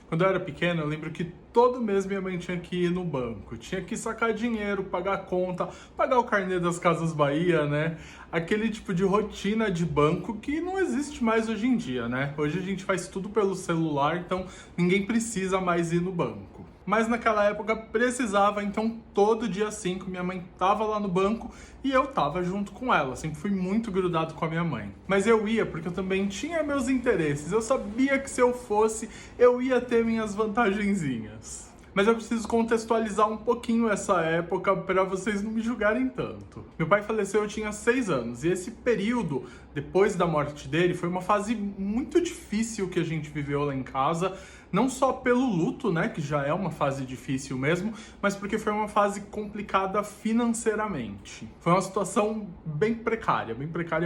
Quando eu era pequeno, eu lembro que todo mês minha mãe tinha que ir no banco. Tinha que sacar dinheiro, pagar a conta, pagar o carnê das Casas Bahia, né? Aquele tipo de rotina de banco que não existe mais hoje em dia, né? Hoje a gente faz tudo pelo celular, então ninguém precisa mais ir no banco. Mas naquela época precisava, então todo dia 5 minha mãe tava lá no banco e eu tava junto com ela. Sempre fui muito grudado com a minha mãe. Mas eu ia porque eu também tinha meus interesses. Eu sabia que se eu fosse, eu ia ter minhas vantagenzinhas. Mas eu preciso contextualizar um pouquinho essa época para vocês não me julgarem tanto. Meu pai faleceu, eu tinha 6 anos, e esse período, depois da morte dele, foi uma fase muito difícil que a gente viveu lá em casa, não só pelo luto, né, que já é uma fase difícil mesmo, mas porque foi uma fase complicada financeiramente. Foi uma situação bem precária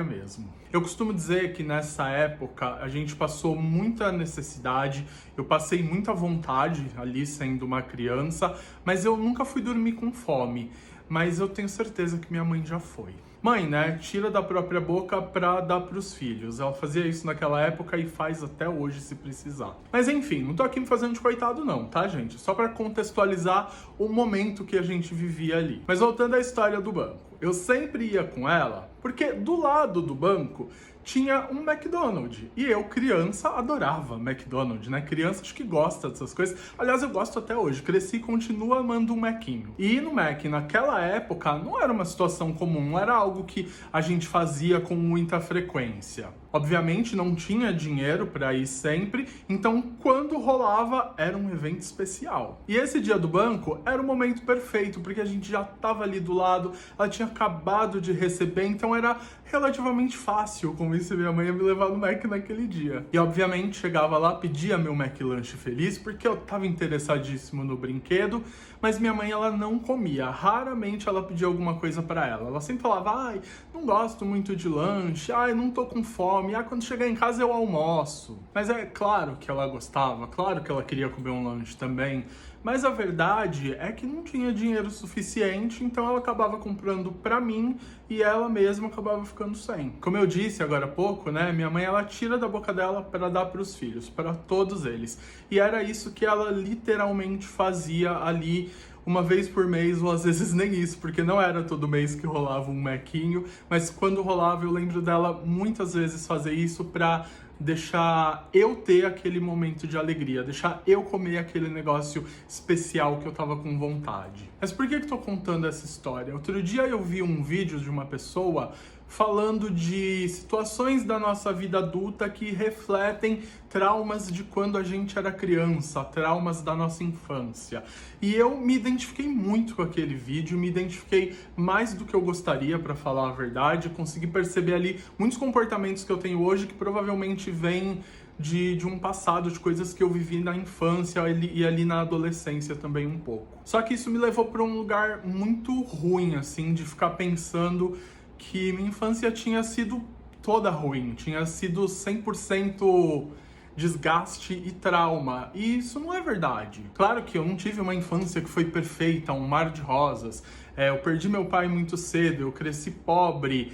mesmo. Eu costumo dizer que nessa época a gente passou muita necessidade, eu passei muita vontade ali sendo uma criança, mas eu nunca fui dormir com fome. Mas eu tenho certeza que minha mãe já foi. Mãe, né, tira da própria boca pra dar pros filhos. Ela fazia isso naquela época e faz até hoje se precisar. Mas enfim, não tô aqui me fazendo de coitado não, tá, gente? Só pra contextualizar o momento que a gente vivia ali. Mas voltando à história do banco. Eu sempre ia com ela porque do lado do banco tinha um McDonald's. E eu, criança, adorava McDonald's, né? Criança acho que gosta dessas coisas. Aliás, eu gosto até hoje. Cresci e continuo amando um Macinho. E ir no Mac, naquela época, não era uma situação comum. Não era algo que a gente fazia com muita frequência. Obviamente, não tinha dinheiro para ir sempre. Então, quando rolava, era um evento especial. E esse dia do banco era o momento perfeito, porque a gente já estava ali do lado. Ela tinha acabado de receber, então era relativamente fácil convencer minha mãe a me levar no Mac naquele dia. E obviamente chegava lá, pedia meu McLanche feliz, porque eu tava interessadíssimo no brinquedo, mas minha mãe ela não comia. Raramente ela pedia alguma coisa pra ela. Ela sempre falava, ai, não gosto muito de lanche, ai, não tô com fome, quando chegar em casa eu almoço. Mas é claro que ela gostava, claro que ela queria comer um lanche também, mas a verdade é que não tinha dinheiro suficiente, então ela acabava comprando pra mim e ela mesma acabava ficando sem. Como eu disse agora há pouco, né, minha mãe ela tira da boca dela para dar pros filhos, para todos eles. E era isso que ela literalmente fazia ali uma vez por mês, ou às vezes nem isso, porque não era todo mês que rolava um Maquinho, mas quando rolava eu lembro dela muitas vezes fazer isso pra deixar eu ter aquele momento de alegria, deixar eu comer aquele negócio especial que eu tava com vontade. Mas por que eu tô contando essa história? Outro dia eu vi um vídeo de uma pessoa falando de situações da nossa vida adulta que refletem traumas de quando a gente era criança, traumas da nossa infância. E eu me identifiquei muito com aquele vídeo, me identifiquei mais do que eu gostaria, para falar a verdade, consegui perceber ali muitos comportamentos que eu tenho hoje que provavelmente vêm de um passado, de coisas que eu vivi na infância e ali na adolescência também um pouco. Só que isso me levou para um lugar muito ruim, assim, de ficar pensando que minha infância tinha sido toda ruim, tinha sido 100% desgaste e trauma. E isso não é verdade. Claro que eu não tive uma infância que foi perfeita, um mar de rosas. Eu perdi meu pai muito cedo, eu cresci pobre,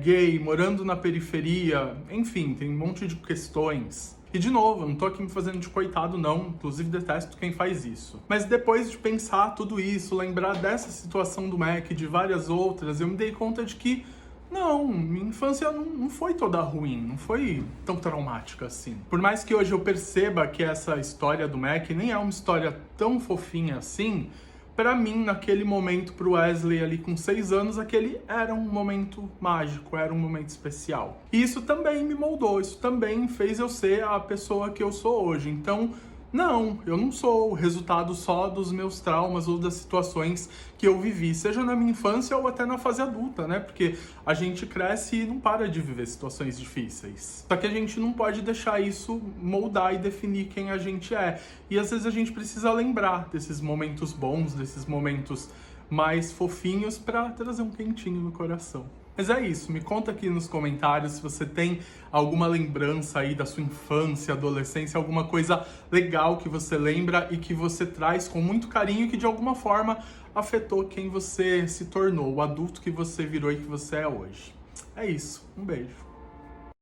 gay, morando na periferia. Enfim, tem um monte de questões. E de novo, eu não tô aqui me fazendo de coitado não, inclusive detesto quem faz isso. Mas depois de pensar tudo isso, lembrar dessa situação do Mac e de várias outras, eu me dei conta de que não, minha infância não foi toda ruim, não foi tão traumática assim. Por mais que hoje eu perceba que essa história do Mac nem é uma história tão fofinha assim, pra mim, naquele momento, pro Wesley ali com 6 anos, aquele era um momento mágico, era um momento especial. E isso também me moldou, isso também fez eu ser a pessoa que eu sou hoje. Então, não, eu não sou o resultado só dos meus traumas ou das situações que eu vivi, seja na minha infância ou até na fase adulta, né? Porque a gente cresce e não para de viver situações difíceis. Só que a gente não pode deixar isso moldar e definir quem a gente é. E às vezes a gente precisa lembrar desses momentos bons, desses momentos mais fofinhos para trazer um quentinho no coração. Mas é isso, me conta aqui nos comentários se você tem alguma lembrança aí da sua infância, adolescência, alguma coisa legal que você lembra e que você traz com muito carinho e que de alguma forma afetou quem você se tornou, o adulto que você virou e que você é hoje. É isso, um beijo.